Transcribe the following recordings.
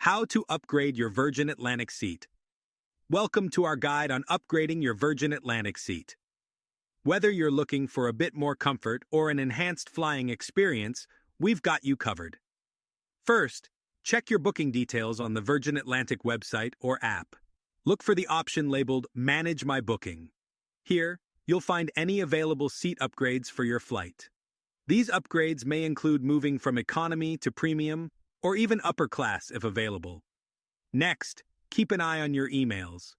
How to upgrade your Virgin Atlantic seat. Welcome to our guide on upgrading your Virgin Atlantic seat. Whether you're looking for a bit more comfort or an enhanced flying experience, we've got you covered. First, check your booking details on the Virgin Atlantic website or app. Look for the option labeled Manage My Booking. Here, you'll find any available seat upgrades for your flight. These upgrades may include moving from economy to premium, or even upper class if available. Next, keep an eye on your emails.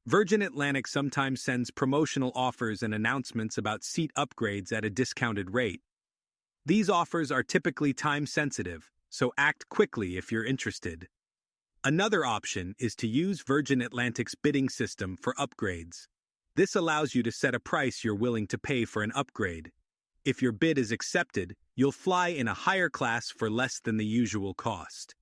Virgin Atlantic sometimes sends promotional offers and announcements about seat upgrades at a discounted rate. These offers are typically time-sensitive, so act quickly if you're interested. Another option is to use Virgin Atlantic's bidding system for upgrades. This allows you to set a price you're willing to pay for an upgrade. If your bid is accepted, you'll fly in a higher class for less than the usual cost.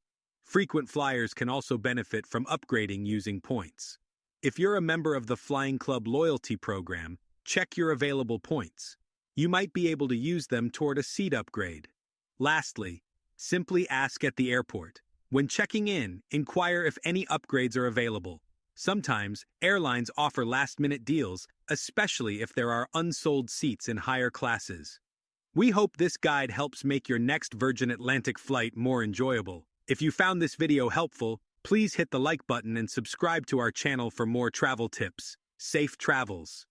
Frequent flyers can also benefit from upgrading using points. If you're a member of the Flying Club loyalty program, check your available points. You might be able to use them toward a seat upgrade. Lastly, simply ask at the airport. When checking in, inquire if any upgrades are available. Sometimes, airlines offer last-minute deals, especially if there are unsold seats in higher classes. We hope this guide helps make your next Virgin Atlantic flight more enjoyable. If you found this video helpful, please hit the like button and subscribe to our channel for more travel tips. Safe travels!